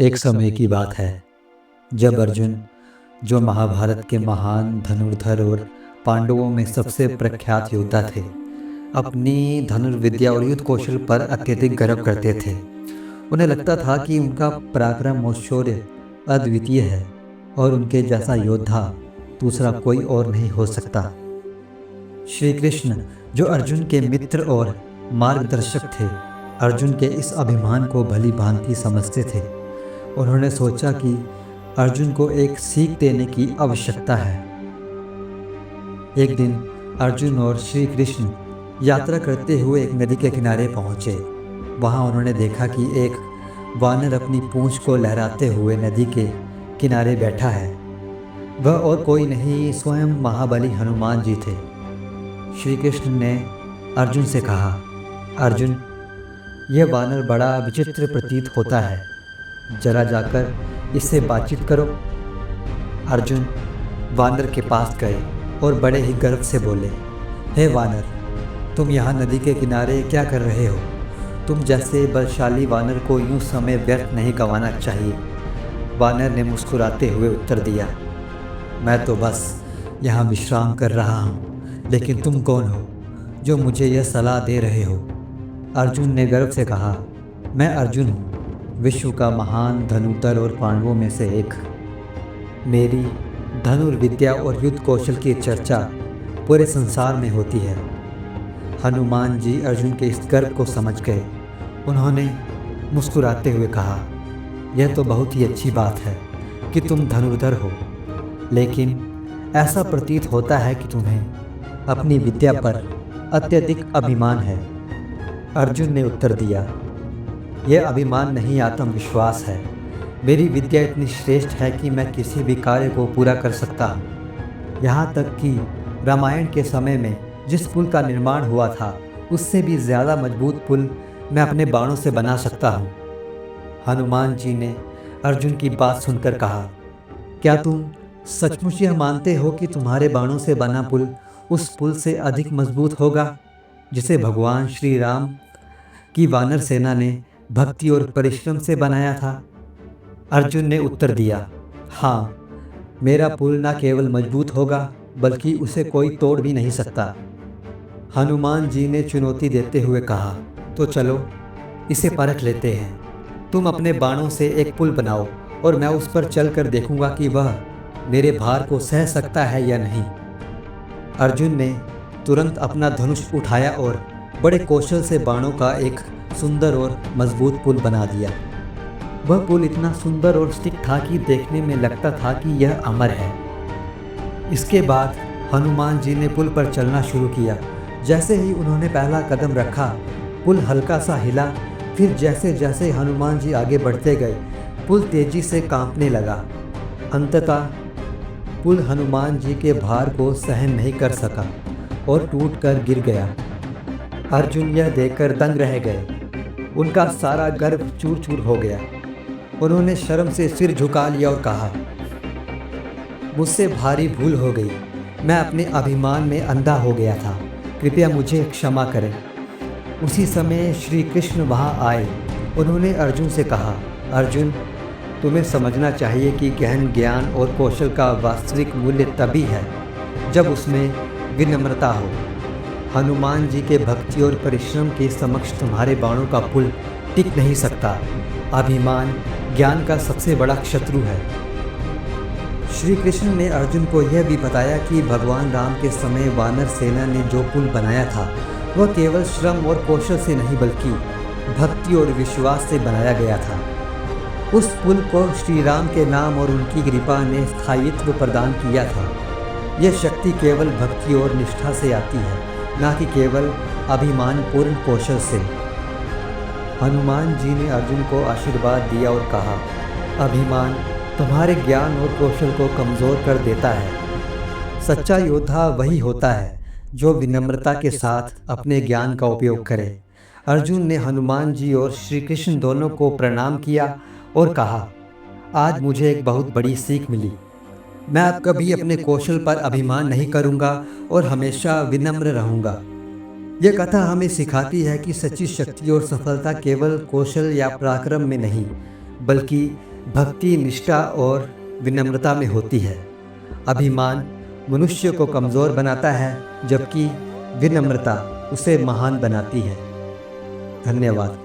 एक समय की बात है जब अर्जुन, जो महाभारत के महान धनुर्धर और पांडवों में सबसे प्रख्यात योद्धा थे, अपनी धनुर्विद्या और युद्ध कौशल पर अत्यधिक गर्व करते थे। उन्हें लगता था कि उनका पराक्रम और शौर्य अद्वितीय है और उनके जैसा योद्धा दूसरा कोई और नहीं हो सकता। श्री कृष्ण, जो अर्जुन के मित्र और मार्गदर्शक थे, अर्जुन के इस अभिमान को भली भांति समझते थे। उन्होंने सोचा कि अर्जुन को एक सीख देने की आवश्यकता है। एक दिन अर्जुन और श्री कृष्ण यात्रा करते हुए एक नदी के किनारे पहुंचे। वहां उन्होंने देखा कि एक वानर अपनी पूंछ को लहराते हुए नदी के किनारे बैठा है। वह और कोई नहीं, स्वयं महाबली हनुमान जी थे। श्री कृष्ण ने अर्जुन से कहा, अर्जुन, यह वानर बड़ा विचित्र प्रतीत होता है, जरा जाकर इससे बातचीत करो। अर्जुन वानर के पास गए और बड़े ही गर्व से बोले, हे वानर, तुम यहाँ नदी के किनारे क्या कर रहे हो? तुम जैसे बलशाली वानर को यूँ समय व्यर्थ नहीं गंवाना चाहिए। वानर ने मुस्कुराते हुए उत्तर दिया, मैं तो बस यहाँ विश्राम कर रहा हूँ, लेकिन तुम कौन हो जो मुझे यह सलाह दे रहे हो? अर्जुन ने गर्व से कहा, मैं अर्जुन हूँ, विश्व का महान धनुर्धर और पांडवों में से एक। मेरी धनुर्विद्या और युद्ध कौशल की चर्चा पूरे संसार में होती है। हनुमान जी अर्जुन के इस गर्व को समझ गए। उन्होंने मुस्कुराते हुए कहा, यह तो बहुत ही अच्छी बात है कि तुम धनुर्धर हो, लेकिन ऐसा प्रतीत होता है कि तुम्हें अपनी विद्या पर अत्यधिक अभिमान है। अर्जुन ने उत्तर दिया, यह अभिमान नहीं, आत्मविश्वास है। मेरी विद्या इतनी श्रेष्ठ है कि मैं किसी भी कार्य को पूरा कर सकता हूँ। यहाँ तक कि रामायण के समय में जिस पुल का निर्माण हुआ था, उससे भी ज़्यादा मजबूत पुल मैं अपने बाणों से बना सकता हूँ। हनुमान जी ने अर्जुन की बात सुनकर कहा, क्या तुम सचमुच यह मानते हो कि तुम्हारे बाणों से बना पुल उस पुल से अधिक मजबूत होगा जिसे भगवान श्री राम की वानर सेना ने भक्ति और परिश्रम से बनाया था? अर्जुन ने उत्तर दिया, हाँ, मेरा पुल न केवल मजबूत होगा बल्कि उसे कोई तोड़ भी नहीं सकता। हनुमान जी ने चुनौती देते हुए कहा, तो चलो इसे परख लेते हैं। तुम अपने बाणों से एक पुल बनाओ और मैं उस पर चलकर देखूंगा कि वह मेरे भार को सह सकता है या नहीं। अर्जुन ने तुरंत अपना धनुष उठाया और बड़े कौशल से बाणों का एक सुंदर और मजबूत पुल बना दिया। वह पुल इतना सुंदर और स्टिक था कि देखने में लगता था कि यह अमर है। इसके बाद हनुमान जी ने पुल पर चलना शुरू किया। जैसे ही उन्होंने पहला कदम रखा, पुल हल्का सा हिला। फिर जैसे जैसे हनुमान जी आगे बढ़ते गए, पुल तेजी से कांपने लगा। अंततः पुल हनुमान जी के भार को सहन नहीं कर सका और टूटकर गिर गया। अर्जुन यह देखकर दंग रह गए। उनका सारा गर्व चूर चूर हो गया। उन्होंने शर्म से सिर झुका लिया और कहा, मुझसे भारी भूल हो गई। मैं अपने अभिमान में अंधा हो गया था, कृपया मुझे क्षमा करें। उसी समय श्री कृष्ण वहाँ आए। उन्होंने अर्जुन से कहा, अर्जुन, तुम्हें समझना चाहिए कि गहन ज्ञान और कौशल का वास्तविक मूल्य तभी है जब उसमें विनम्रता हो। हनुमान जी के भक्ति और परिश्रम के समक्ष तुम्हारे बाणों का पुल टिक नहीं सकता। अभिमान ज्ञान का सबसे बड़ा शत्रु है। श्री कृष्ण ने अर्जुन को यह भी बताया कि भगवान राम के समय वानर सेना ने जो पुल बनाया था, वह केवल श्रम और कौशल से नहीं बल्कि भक्ति और विश्वास से बनाया गया था। उस पुल को श्री राम के नाम और उनकी कृपा ने स्थायित्व प्रदान किया था। यह शक्ति केवल भक्ति और निष्ठा से आती है, न कि केवल अभिमानपूर्ण कौशल से। हनुमान जी ने अर्जुन को आशीर्वाद दिया और कहा, अभिमान तुम्हारे ज्ञान और कौशल को कमज़ोर कर देता है। सच्चा योद्धा वही होता है जो विनम्रता के साथ अपने ज्ञान का उपयोग करे। अर्जुन ने हनुमान जी और श्री कृष्ण दोनों को प्रणाम किया और कहा, आज मुझे एक बहुत बड़ी सीख मिली। मैं अब कभी अपने कौशल पर अभिमान नहीं करूंगा और हमेशा विनम्र रहूंगा। यह कथा हमें सिखाती है कि सच्ची शक्ति और सफलता केवल कौशल या पराक्रम में नहीं, बल्कि भक्ति निष्ठा और विनम्रता में होती है। अभिमान मनुष्य को कमज़ोर बनाता है, जबकि विनम्रता उसे महान बनाती है। धन्यवाद।